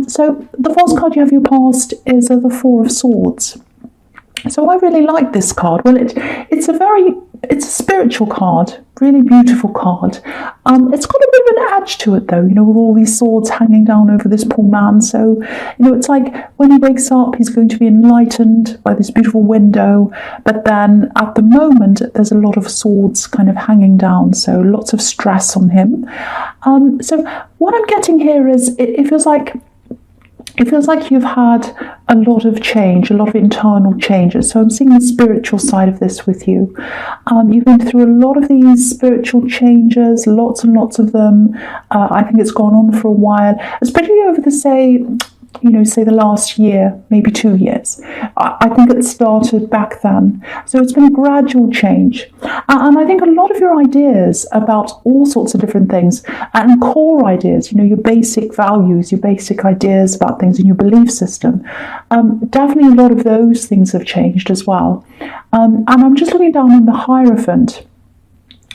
So the false card you have your past is the Four of Swords. So I really like this card. Well, it's a spiritual card, really beautiful card. It's got a bit of an edge to it though, with all these swords hanging down over this poor man. So, it's like when he wakes up, he's going to be enlightened by this beautiful window. But then at the moment, there's a lot of swords kind of hanging down. So lots of stress on him. So what I'm getting here is it feels like you've had a lot of change, a lot of internal changes. So I'm seeing the spiritual side of this with you. You've been through a lot of these spiritual changes, lots and lots of them. I think it's gone on for a while, especially over the, say the last year, maybe 2 years. I think it started back then. So it's been a gradual change. And I think a lot of your ideas about all sorts of different things and core ideas, your basic values, your basic ideas about things in your belief system, definitely a lot of those things have changed as well. And I'm just looking down on the Hierophant.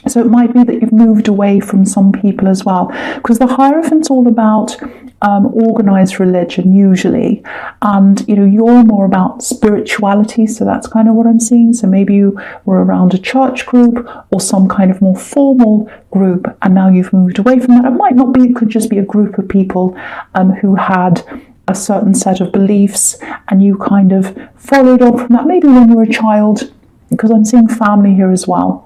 So it might be that you've moved away from some people as well, because the Hierophant's all about organized religion usually, and you're more about spirituality. So that's kind of what I'm seeing. So maybe you were around a church group or some kind of more formal group, and now you've moved away from that. It might not be; it could just be a group of people who had a certain set of beliefs, and you kind of followed on from that. Maybe when you were a child, because I'm seeing family here as well.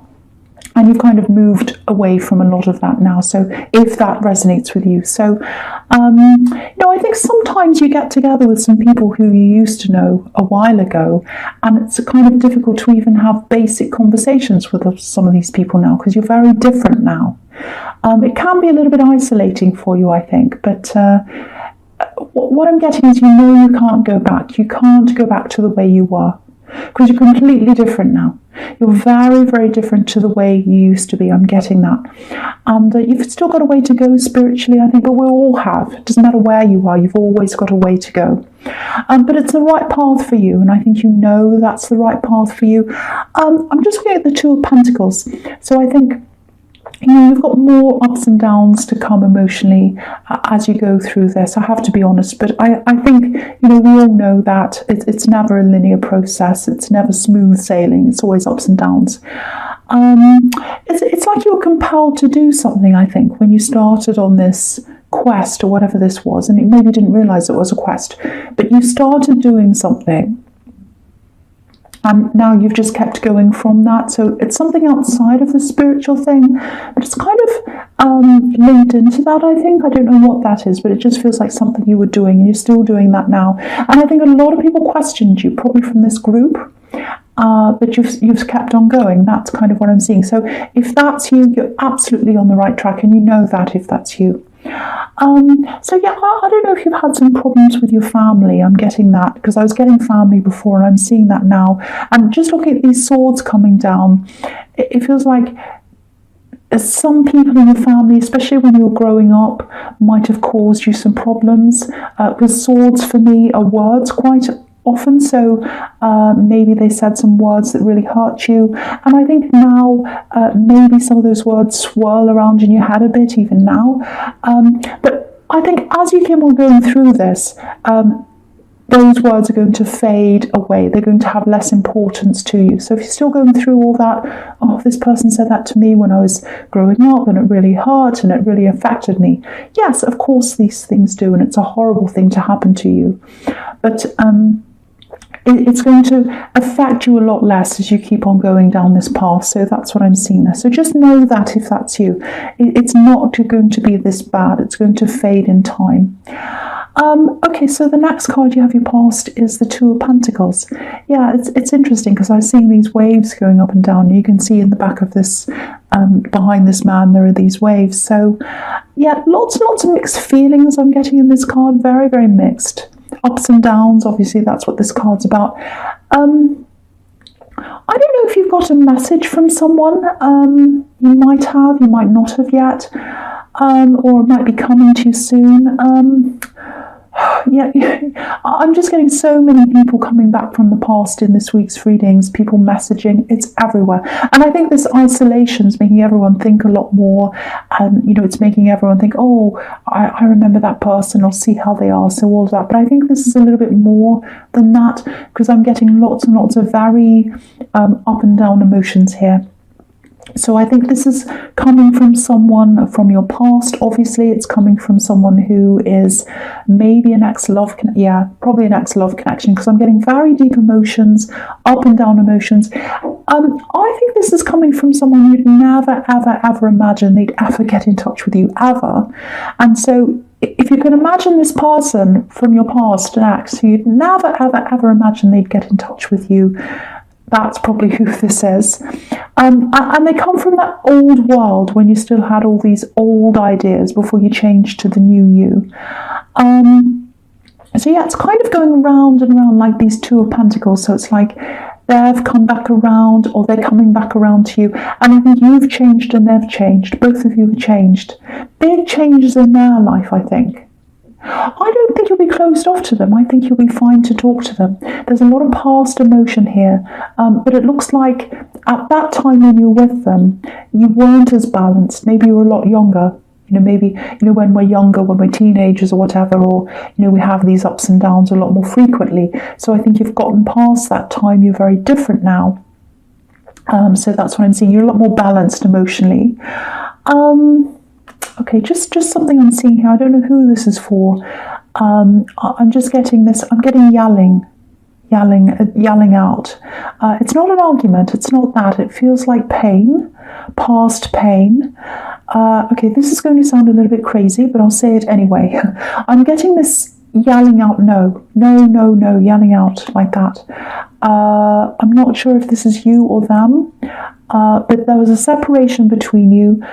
And you've kind of moved away from a lot of that now. So if that resonates with you. So, I think sometimes you get together with some people who you used to know a while ago, and it's kind of difficult to even have basic conversations with some of these people now, because you're very different now. It can be a little bit isolating for you, I think. But what I'm getting is you can't go back. You can't go back to the way you were, because you're completely different now. You're very, very different to the way you used to be. I'm getting that. And you've still got a way to go spiritually, I think, but we all have. It doesn't matter where you are, you've always got a way to go. But it's the right path for you, and I think that's the right path for you. I'm just looking at the Two of Pentacles. So I think you've got more ups and downs to come emotionally as you go through this. I have to be honest, but I think, we all know that it's never a linear process. It's never smooth sailing. It's always ups and downs. It's like you were compelled to do something, I think, when you started on this quest or whatever this was, and you maybe didn't realize it was a quest, but you started doing something. And now you've just kept going from that. So it's something outside of the spiritual thing, but it's kind of linked into that, I think. I don't know what that is, but it just feels like something you were doing, and you're still doing that now. And I think a lot of people questioned you, probably from this group, but you've kept on going. That's kind of what I'm seeing. So if that's you, you're absolutely on the right track, and you know that if that's you. So yeah, I don't know if you've had some problems with your family. I'm getting that, because I was getting family before, and I'm seeing that now. And just looking at these swords coming down, it feels like some people in your family, especially when you were growing up, might have caused you some problems. Because swords for me are words quite often, so maybe they said some words that really hurt you, and I think now maybe some of those words swirl around in your head a bit even now, but I think as you keep on going through this, those words are going to fade away. They're going to have less importance to you. So if you're still going through all that, this person said that to me when I was growing up, and it really hurt and it really affected me. Yes, of course these things do, and it's a horrible thing to happen to you, but it's going to affect you a lot less as you keep on going down this path. So that's what I'm seeing there. So just know that if that's you, it's not going to be this bad. It's going to fade in time. Okay, so the next card you have your past is the Two of Pentacles. Yeah, it's interesting, because I was seeing these waves going up and down. You can see in the back of this, behind this man, there are these waves. So yeah, lots and lots of mixed feelings I'm getting in this card. Very, very mixed. Ups and downs, obviously that's what this card's about. I don't know if you've got a message from someone. You might have, you might not have yet, or it might be coming to you soon. Yeah, I'm just getting so many people coming back from the past in this week's readings, people messaging, it's everywhere. And I think this isolation is making everyone think a lot more, and it's making everyone think, oh, I remember that person, I'll see how they are, so all of that. But I think this is a little bit more than that, because I'm getting lots and lots of very up and down emotions here. So I think this is coming from someone from your past. Obviously, it's coming from someone who is maybe an ex-love, probably an ex-love connection, because I'm getting very deep emotions, up and down emotions. I think this is coming from someone you'd never, ever, ever imagine they'd ever get in touch with you, ever. And so if you can imagine this person from your past, an ex, who you'd never, ever, ever imagine they'd get in touch with you, that's probably who this is. And they come from that old world when you still had all these old ideas before you changed to the new you. So yeah, it's kind of going round and round like these Two of Pentacles. So it's like they've come back around, or they're coming back around to you. And I think you've changed and they've changed. Both of you have changed. Big changes in their life, I think. I don't think you'll be closed off to them. I think you'll be fine to talk to them. There's a lot of past emotion here, but it looks like at that time when you were with them, you weren't as balanced. Maybe you were a lot younger. Maybe when we're younger, when we're teenagers or whatever, or we have these ups and downs a lot more frequently. So I think you've gotten past that time. You're very different now. So that's what I'm seeing. You're a lot more balanced emotionally. Okay, just something I'm seeing here. I don't know who this is for. I'm just getting this. I'm getting yelling out. It's not an argument. It's not that. It feels like pain, past pain. Okay, this is going to sound a little bit crazy, but I'll say it anyway. I'm getting this yelling out, no, yelling out like that. I'm not sure if this is you or them, but there was a separation between you.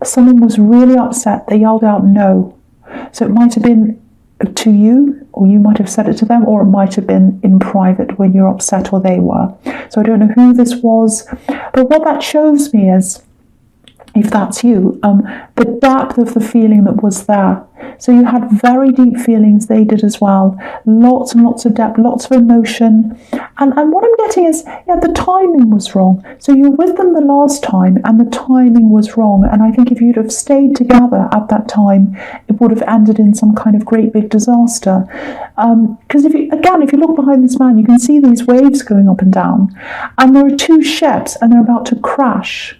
Someone was really upset. They yelled out no. So it might have been to you, or you might have said it to them, or it might have been in private when you're upset, or they were. So I don't know who this was, but what that shows me is, if that's you, the depth of the feeling that was there. So you had very deep feelings, they did as well. Lots and lots of depth, lots of emotion. And what I'm getting is, the timing was wrong. So you were with them the last time, and the timing was wrong. And I think if you'd have stayed together at that time, it would have ended in some kind of great big disaster. Because if you look behind this man, you can see these waves going up and down. And there are two ships, and they're about to crash.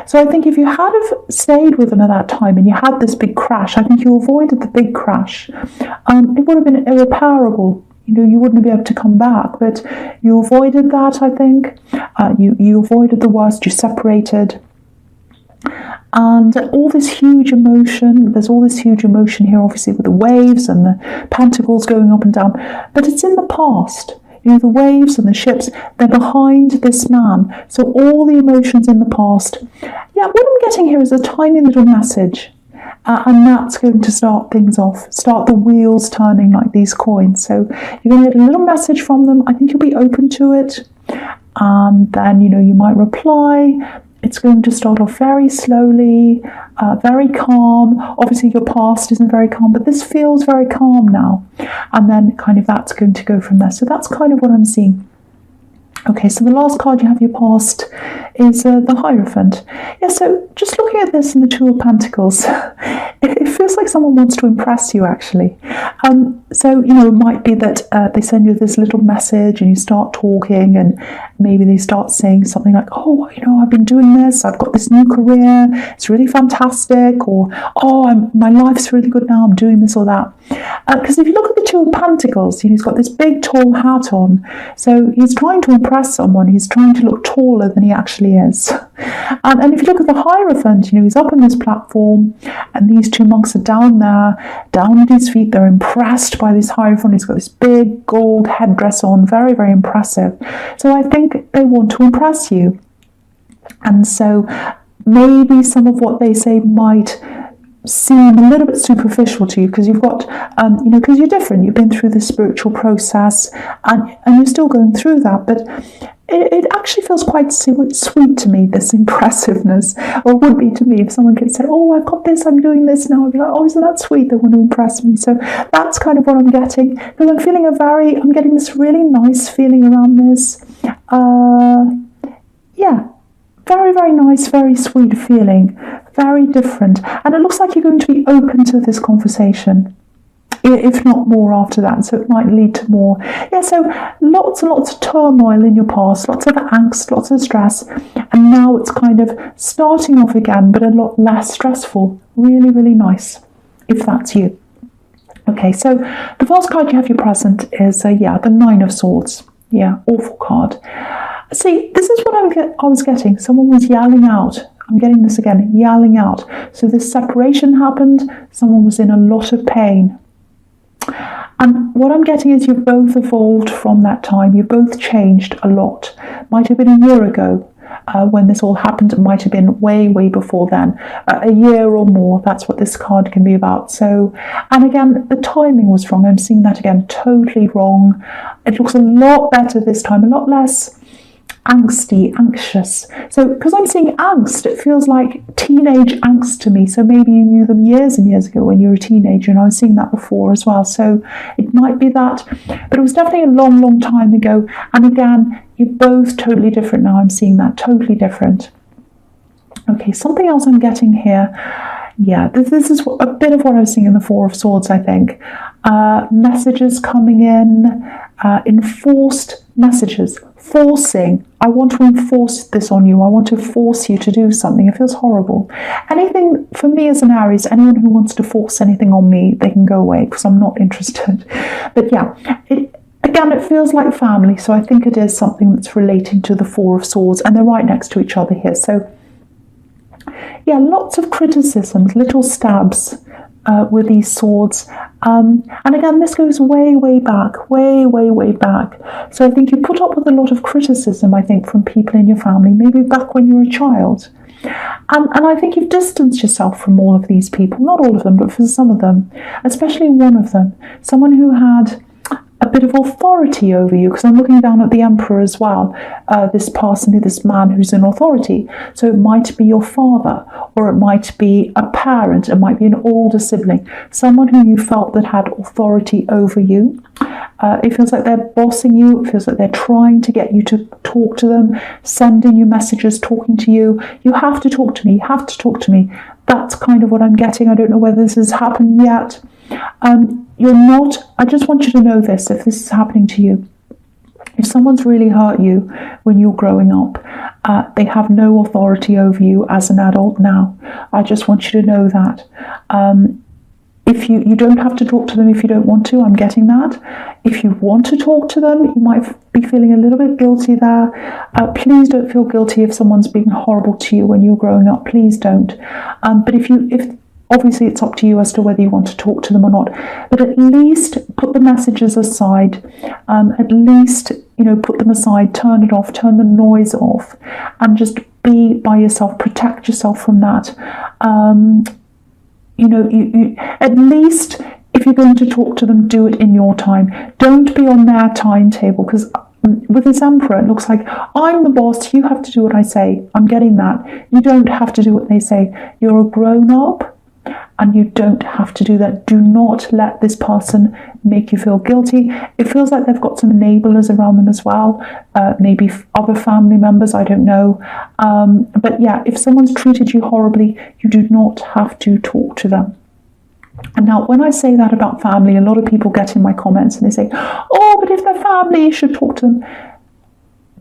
So I think if you had have stayed with them at that time and you had this big crash, I think you avoided the big crash. It would have been irreparable. You wouldn't be able to come back, but you avoided that, I think. You avoided the worst, you separated. And all this huge emotion, there's all this huge emotion here, obviously, with the waves and the pentacles going up and down, but it's in the past. The waves and the ships, they're behind this man. So all the emotions in the past. Yeah, what I'm getting here is a tiny little message. And that's going to start things off, start the wheels turning like these coins. So you're going to get a little message from them. I think you'll be open to it. And then, you might reply. It's going to start off very slowly, very calm. Obviously, your past isn't very calm, but this feels very calm now. And then kind of that's going to go from there. So that's kind of what I'm seeing. Okay, so the last card you have your past is the Hierophant. Yeah, so just looking at this in the Two of Pentacles, it feels like someone wants to impress you, actually. So, it might be that they send you this little message and you start talking, and maybe they start saying something like, oh, I've been doing this, I've got this new career, it's really fantastic, or, oh, my life's really good now, I'm doing this or that. Because if you look at the Two of Pentacles, he's got this big tall hat on, so he's trying to impress someone, he's trying to look taller than he actually is. And if you look at the Hierophant, he's up on this platform, and these two monks are down there, down at his feet, they're impressed by this Hierophant. He's got this big gold headdress on, very, very impressive. So I think they want to impress you. And so maybe some of what they say might seem a little bit superficial to you, because you've got, because you're different. You've been through the spiritual process, and you're still going through that. But it actually feels quite sweet to me, this impressiveness, or would be to me if someone could say, oh, I've got this, I'm doing this now. I'd be like, oh, isn't that sweet? They want to impress me. So that's kind of what I'm getting, because I'm getting this really nice feeling around this. Yeah, very, very nice, very sweet feeling, very different. And it looks like you're going to be open to this conversation, if not more after that, so it might lead to more. Yeah, so lots and lots of turmoil in your past, lots of angst, lots of stress, and now it's kind of starting off again, but a lot less stressful. Really, really nice, if that's you. Okay, so the first card you have your present is, the Nine of Swords. Yeah, awful card. See, this is what I was getting. Someone was yelling out. I'm getting this again, yelling out. So this separation happened. Someone was in a lot of pain. And what I'm getting is you've both evolved from that time. You've both changed a lot. Might have been a year ago when this all happened. It might have been way, way before then. A year or more. That's what this card can be about. So, and again, the timing was wrong. I'm seeing that again, totally wrong. It looks a lot better this time, a lot less angsty, anxious. So because I'm seeing angst, it feels like teenage angst to me. So maybe you knew them years and years ago when you were a teenager, and I was seeing that before as well. So it might be that, but it was definitely a long, long time ago. And again, you're both totally different now. I'm seeing that totally different. Okay, something else I'm getting here. Yeah, this is a bit of what I was seeing in the Four of Swords, I think. Messages coming in, enforced messages, forcing. I want to enforce this on you. I want to force you to do something. It feels horrible. Anything, for me as an Aries, anyone who wants to force anything on me, they can go away, because I'm not interested. But yeah, again, it feels like family. So I think it is something that's relating to the Four of Swords, and they're right next to each other here. So yeah, lots of criticisms, little stabs with these swords. And again, this goes way, way back, way, way, way back. So I think you put up with a lot of criticism, I think, from people in your family, maybe back when you were a child. And I think you've distanced yourself from all of these people, not all of them, but for some of them, especially one of them, someone who had a bit of authority over you, because I'm looking down at the Emperor as well, this man who's in authority. So it might be your father, or it might be a parent, it might be an older sibling, someone who you felt that had authority over you. It feels like they're bossing you, it feels like they're trying to get you to talk to them, sending you messages, talking to you. You have to talk to me, you have to talk to me. That's kind of what I'm getting. I don't know whether this has happened yet. You're not, I just want you to know this, if this is happening to you. If someone's really hurt you when you're growing up, they have no authority over you as an adult now. I just want you to know that. If you don't have to talk to them if you don't want to, I'm getting that. If you want to talk to them, you might be feeling a little bit guilty there. Please don't feel guilty if someone's being horrible to you when you're growing up. Please don't. But if obviously it's up to you as to whether you want to talk to them or not. But at least put the messages aside. At least, put them aside, turn it off, turn the noise off, and just be by yourself, protect yourself from that. You at least, if you're going to talk to them, do it in your time. Don't be on their timetable, because with this Emperor, it looks like I'm the boss, you have to do what I say. I'm getting that. You don't have to do what they say. You're a grown-up, and you don't have to do that. Do not let this person make you feel guilty. It feels like they've got some enablers around them as well, maybe other family members, I don't know. But yeah, if someone's treated you horribly, you do not have to talk to them. And now, when I say that about family, a lot of people get in my comments and they say, oh, but if they're family, you should talk to them.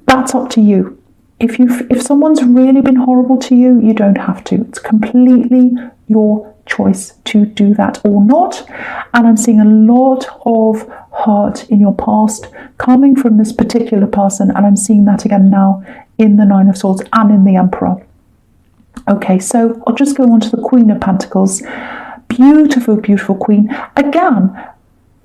That's up to you. If someone's really been horrible to you, you don't have to. It's completely your choice to do that or not. And I'm seeing a lot of hurt in your past coming from this particular person, and I'm seeing that again now in the Nine of Swords and in the Emperor. Okay, so I'll just go on to the Queen of Pentacles. Beautiful, beautiful Queen. Again,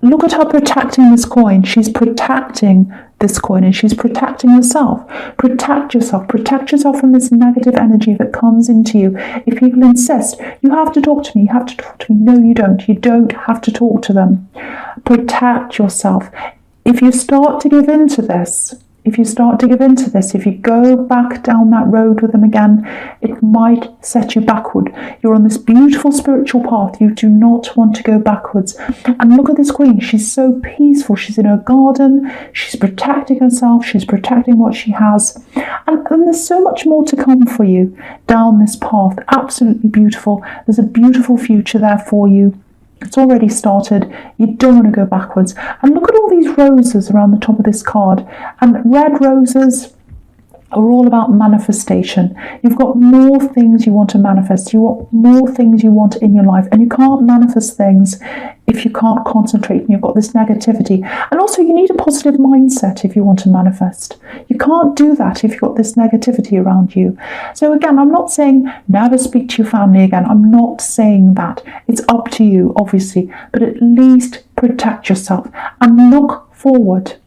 look at her protecting this coin. She's protecting this coin, and she's protecting herself. Protect yourself. Protect yourself from this negative energy that comes into you. If people insist, you have to talk to me, you have to talk to me. No, you don't. You don't have to talk to them. Protect yourself. If you start to give in to this, if you start to give in to this, if you go back down that road with them again, it might set you backward. You're on this beautiful spiritual path. You do not want to go backwards. And look at this queen. She's so peaceful. She's in her garden. She's protecting herself. She's protecting what she has. And there's so much more to come for you down this path. Absolutely beautiful. There's a beautiful future there for you. It's already started. You don't want to go backwards. And look at all these roses around the top of this card. And red roses are all about manifestation. You've got more things you want to manifest. You want more things you want in your life. And you can't manifest things if you can't concentrate and you've got this negativity. And also you need a positive mindset if you want to manifest. You can't do that if you've got this negativity around you. So again, I'm not saying never speak to your family again. I'm not saying that. It's up to you, obviously. But at least protect yourself and look forward.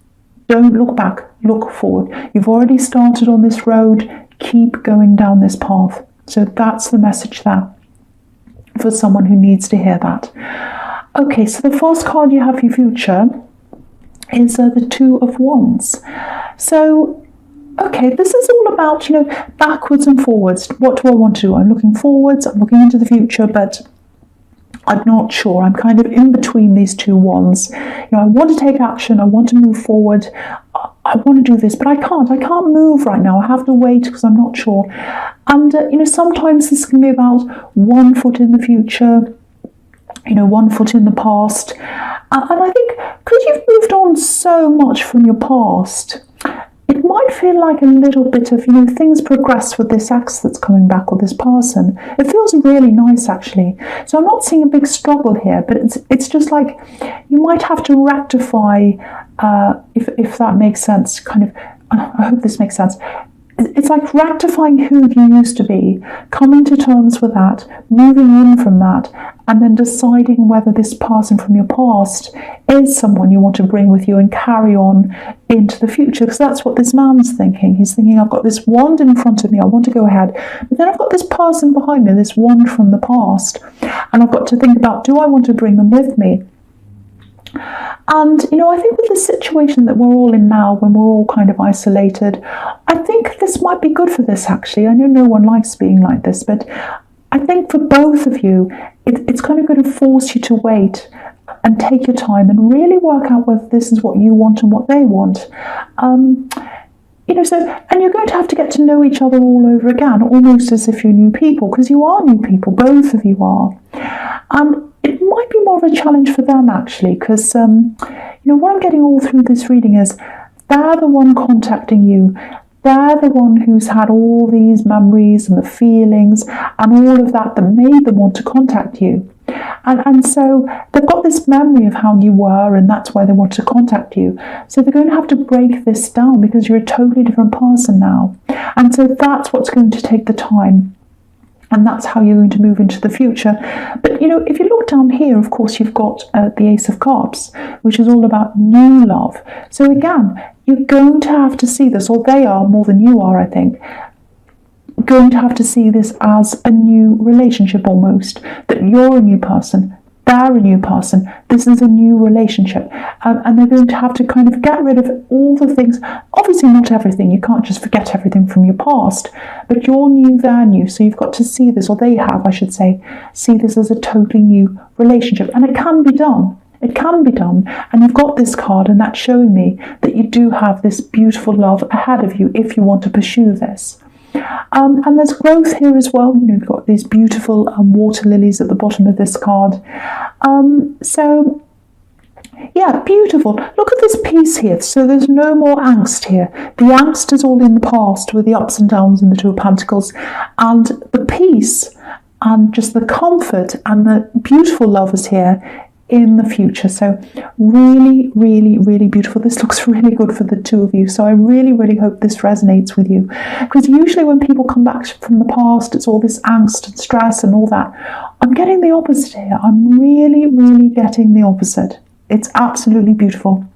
Don't look back, look forward. You've already started on this road. Keep going down this path. So that's the message there for someone who needs to hear that. Okay, so the first card you have for your future is the Two of Wands. So, okay, this is all about, backwards and forwards. What do I want to do? I'm looking forwards, I'm looking into the future, but I'm not sure. I'm kind of in between these two wands. I want to take action. I want to move forward. I want to do this, but I can't. I can't move right now. I have to wait because I'm not sure. And, sometimes this can be about 1 foot in the future, 1 foot in the past. And I think because you've moved on so much from your past, it might feel like a little bit of, things progress with this ex that's coming back or this person. It feels really nice, actually. So I'm not seeing a big struggle here, but it's just like you might have to rectify, if that makes sense, I hope this makes sense. It's like rectifying who you used to be, coming to terms with that, moving on from that, and then deciding whether this person from your past is someone you want to bring with you and carry on into the future. Because that's what this man's thinking. He's thinking, I've got this wand in front of me, I want to go ahead. But then I've got this person behind me, this wand from the past. And I've got to think about, do I want to bring them with me? And, I think with the situation that we're all in now, when we're all kind of isolated, I think this might be good for this, actually. I know no one likes being like this, but I think for both of you, it's kind of going to force you to wait and take your time and really work out whether this is what you want and what they want. And you're going to have to get to know each other all over again, almost as if you're new people, because you are new people, both of you are. And it might be more of a challenge for them, actually, because, what I'm getting all through this reading is they're the one contacting you. They're the one who's had all these memories and the feelings and all of that made them want to contact you. And so they've got this memory of how you were, and that's why they want to contact you. So they're going to have to break this down because you're a totally different person now. And so that's what's going to take the time. And that's how you're going to move into the future. But, if you look down here, of course, you've got the Ace of Cups, which is all about new love. So again, you're going to have to see this, or they are more than you are, I think, going to have to see this as a new relationship almost, that you're a new person, they're a new person, this is a new relationship, and they're going to have to kind of get rid of all the things, obviously not everything, you can't just forget everything from your past, but you're new, they're new, so you've got to see this, or they have, I should say, see this as a totally new relationship, and it can be done. It can be done, and you've got this card, and that's showing me that you do have this beautiful love ahead of you if you want to pursue this. And there's growth here as well. You've got these beautiful water lilies at the bottom of this card. So, yeah, beautiful. Look at this peace here. So there's no more angst here. The angst is all in the past with the ups and downs and the Two of Pentacles. And the peace and just the comfort and the beautiful love is here in the future. So really, really, really beautiful. This looks really good for the two of you. So I really, really hope this resonates with you. Because usually when people come back from the past, it's all this angst and stress and all that. I'm getting the opposite here. I'm really, really getting the opposite. It's absolutely beautiful.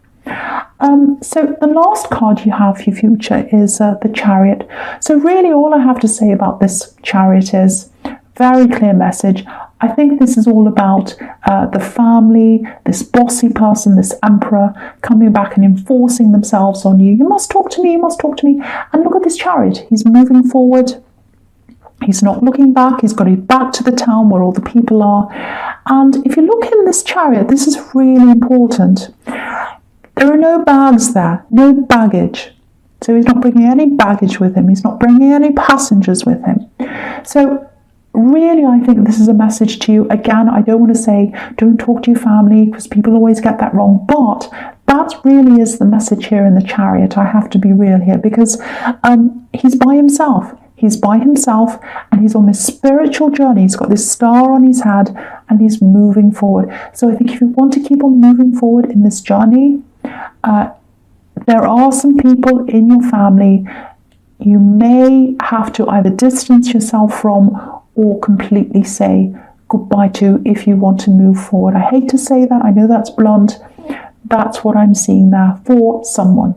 So the last card you have for your future is the Chariot. So really all I have to say about this Chariot is Very clear message. I think this is all about the family, this bossy person, this emperor coming back and enforcing themselves on you. You must talk to me, you must talk to me. And look at this Chariot. He's moving forward. He's not looking back. He's got to be back to the town where all the people are. And if you look in this Chariot, this is really important. There are no bags there, no baggage. So he's not bringing any baggage with him. He's not bringing any passengers with him. So really, I think this is a message to you. Again, I don't want to say don't talk to your family because people always get that wrong. But that really is the message here in the Chariot. I have to be real here because he's by himself. He's by himself and he's on this spiritual journey. He's got this star on his head and he's moving forward. So I think if you want to keep on moving forward in this journey, there are some people in your family you may have to either distance yourself from or completely say goodbye to if you want to move forward. I hate to say that. I know that's blunt. That's what I'm seeing there for someone.